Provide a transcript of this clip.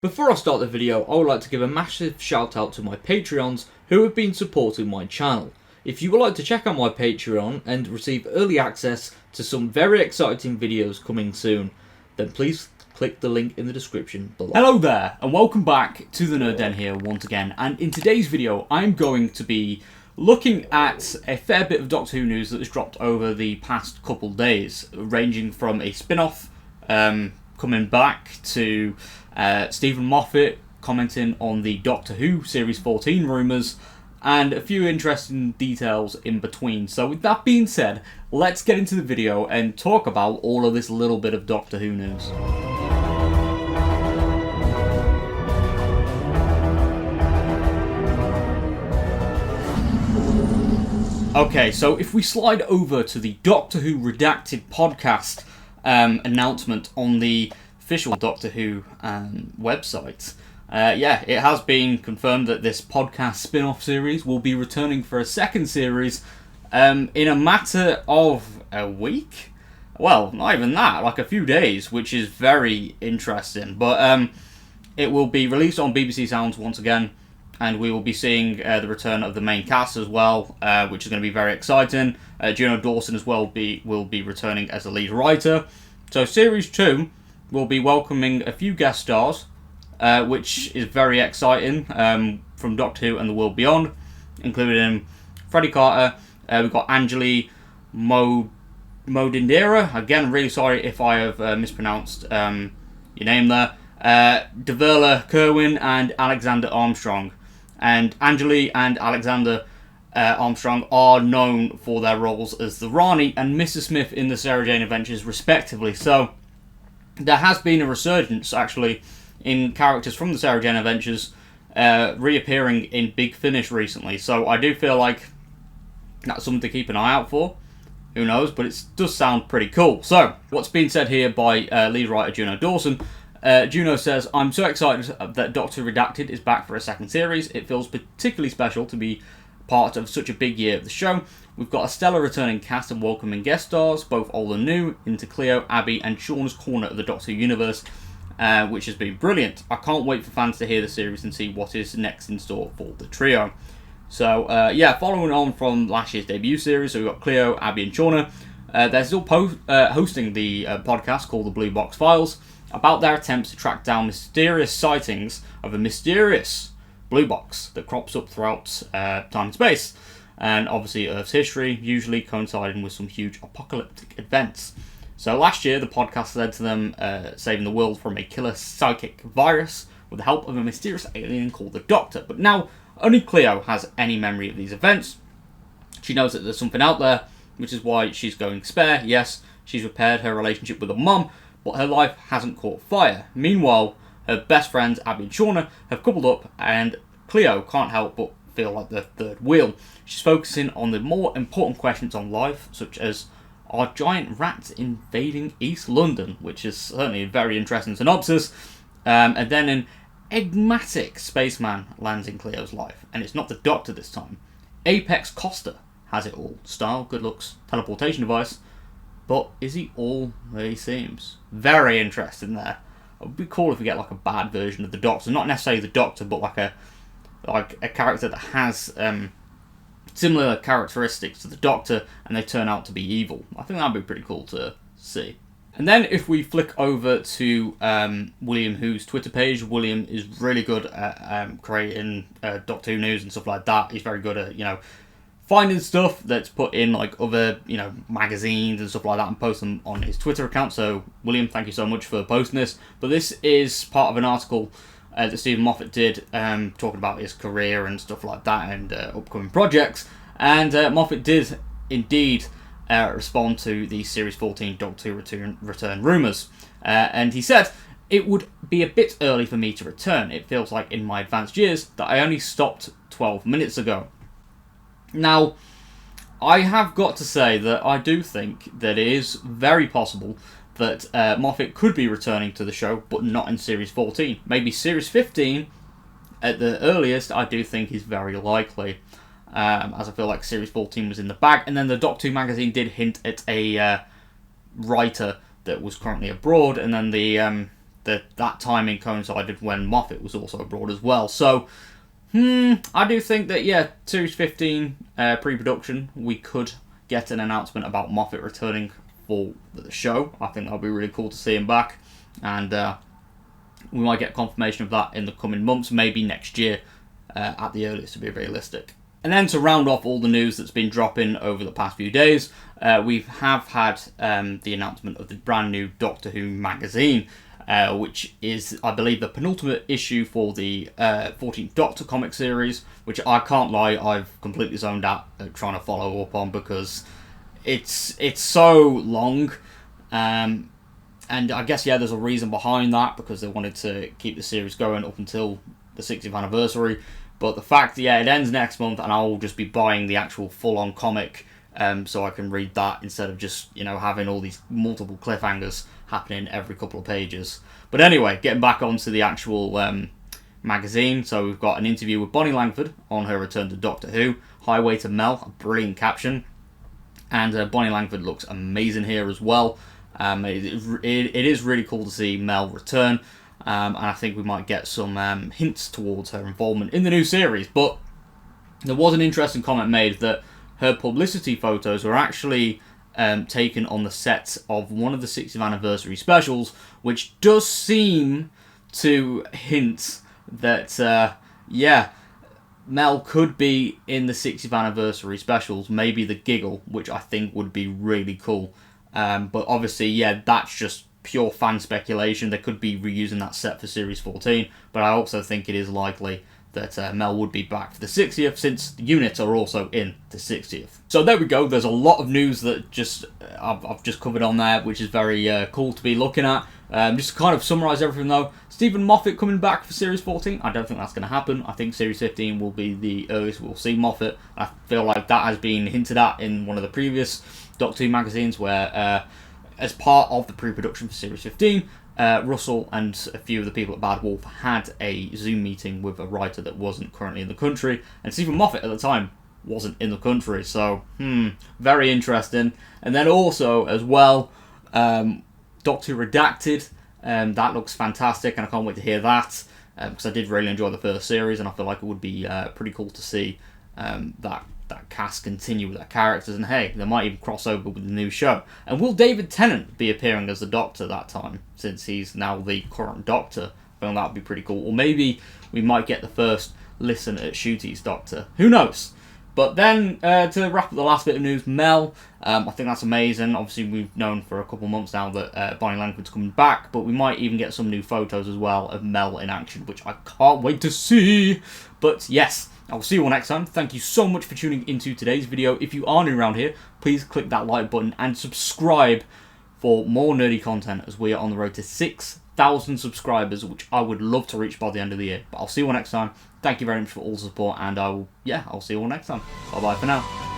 Before I start the video, I would like to give a massive shout out to my Patreons who have been supporting my channel. If you would like to check out my Patreon and receive early access to some very exciting videos coming soon, then please click the link in the description below. Hello there, and welcome back to the Nerd Den here once again, and in today's video I'm going to be looking at a fair bit of Doctor Who news that has dropped over the past couple days, ranging from a spin-off coming back to Stephen Moffat commenting on the Doctor Who Series 14 rumours, and a few interesting details in between. So with that being said, let's get into the video and talk about all of this little bit of Doctor Who news. Okay, so if we slide over to the Doctor Who Redacted podcast announcement on the official Doctor Who website, it has been confirmed that this podcast spin-off series will be returning for a second series in a matter of a week? Well, not even that, like a few days, which is very interesting. But it will be released on BBC Sounds once again, and we will be seeing the return of the main cast as well, which is going to be very exciting. Juno Dawson as well will be returning as a lead writer. So Series 2 will be welcoming a few guest stars, which is very exciting, from Doctor Who and the World Beyond, including Freddie Carter. We've got Angeli Modindera. Again, really sorry if I have mispronounced your name there. Deverla Kerwin and Alexander Armstrong. And Angeli and Alexander Armstrong are known for their roles as the Rani and Mrs. Smith in the Sarah Jane Adventures, respectively. So there has been a resurgence, actually, in characters from the Sarah Jane Adventures reappearing in Big Finish recently. So I do feel like that's something to keep an eye out for. Who knows, but it does sound pretty cool. So, what's been said here by lead writer Juno Dawson. Juno says, "I'm so excited that Doctor Redacted is back for a second series. It feels particularly special to be part of such a big year of the show. We've got a stellar returning cast and welcoming guest stars, both old and new, into Cleo, Abby and Shauna's corner of the Doctor Who universe, which has been brilliant. I can't wait for fans to hear the series and see what is next in store for the trio." So, following on from last year's debut series, so we've got Cleo, Abby and Shauna. They're still hosting the podcast called The Blue Box Files, about their attempts to track down mysterious sightings of a mysterious blue box that crops up throughout time and space, and obviously Earth's history, usually coinciding with some huge apocalyptic events. So last year, the podcast led to them saving the world from a killer psychic virus with the help of a mysterious alien called the Doctor. But now, only Cleo has any memory of these events. She knows that there's something out there, which is why she's going spare. Yes, she's repaired her relationship with her mum, but her life hasn't caught fire. Meanwhile, her best friends, Abby and Shauna, have coupled up, and Cleo can't help but feel like the third wheel. She's focusing on the more important questions on life, such as, are giant rats invading East London? Which is certainly a very interesting synopsis. And then an enigmatic spaceman lands in Cleo's life, and it's not the Doctor this time. Apex Costa has it all. Style, good looks, teleportation device. But is he all that he seems? Very interesting there. It would be cool if we get like a bad version of the Doctor. Not necessarily the Doctor, but like a character that has similar characteristics to the Doctor, and they turn out to be evil. I think that'd be pretty cool to see. And then if we flick over to William Who's Twitter page, William is really good at creating Doctor Who news and stuff like that. He's very good at, finding stuff that's put in like other, magazines and stuff like that and post them on his Twitter account. So, William, thank you so much for posting this. But this is part of an article that Stephen Moffat did, talking about his career and stuff like that and upcoming projects. And Moffat did indeed respond to the Series 14 Doctor Who return rumours. And he said, "It would be a bit early for me to return. It feels like in my advanced years that I only stopped 12 minutes ago." Now, I have got to say that I do think that it is very possible that Moffat could be returning to the show, but not in Series 14. Maybe Series 15 at the earliest, I do think is very likely. As I feel like Series 14 was in the bag, and then the Doctor Who magazine did hint at a writer that was currently abroad, and then the that timing coincided when Moffat was also abroad as well. So, I do think that, yeah, Series 15 pre-production, we could get an announcement about Moffat returning for the show. I think that would be really cool to see him back. And we might get confirmation of that in the coming months, maybe next year at the earliest, to be realistic. And then to round off all the news that's been dropping over the past few days, we have had the announcement of the brand new Doctor Who magazine, which is, I believe, the penultimate issue for the 14th Doctor comic series, which I can't lie, I've completely zoned out trying to follow up on because it's so long. And I guess, yeah, there's a reason behind that, because they wanted to keep the series going up until the 60th anniversary. But the fact, yeah, it ends next month, and I'll just be buying the actual full-on comic, so I can read that instead of just, having all these multiple cliffhangers happening every couple of pages. But anyway, getting back onto the actual magazine. So we've got an interview with Bonnie Langford on her return to Doctor Who. Highway to Mel, a brilliant caption. And Bonnie Langford looks amazing here as well. It is really cool to see Mel return. And I think we might get some hints towards her involvement in the new series. But there was an interesting comment made that her publicity photos were actually taken on the set of one of the 60th anniversary specials, which does seem to hint that, Mel could be in the 60th anniversary specials, maybe the Giggle, which I think would be really cool. But obviously, yeah, that's just pure fan speculation. They could be reusing that set for Series 14, but I also think it is likely that Mel would be back for the 60th, since the units are also in the 60th. So there we go. There's a lot of news that I've just covered on there, which is very cool to be looking at. Just to kind of summarise everything though, Stephen Moffat coming back for Series 14, I don't think that's going to happen. I think Series 15 will be the earliest we'll see Moffat. I feel like that has been hinted at in one of the previous Doctor Who magazines, where as part of the pre-production for Series 15, Russell and a few of the people at Bad Wolf had a Zoom meeting with a writer that wasn't currently in the country, and Stephen Moffat at the time wasn't in the country, so very interesting. And then also as well, Doctor Who Redacted, that looks fantastic, and I can't wait to hear that, because I did really enjoy the first series, and I feel like it would be pretty cool to see that cast continue with their characters, and hey, they might even cross over with the new show. And will David Tennant be appearing as the Doctor that time, since he's now the current Doctor? I feel that would be pretty cool. Or maybe we might get the first listen at Shooty's Doctor. Who knows? But then, to wrap up the last bit of news, Mel, I think that's amazing. Obviously, we've known for a couple of months now that Bonnie Langford's coming back, but we might even get some new photos as well of Mel in action, which I can't wait to see. But yes, I'll see you all next time. Thank you so much for tuning into today's video. If you are new around here, please click that like button and subscribe for more nerdy content, as we are on the road to 6,000 subscribers, which I would love to reach by the end of the year. But I'll see you all next time. Thank you very much for all the support, and I'll see you all next time. Bye bye for now.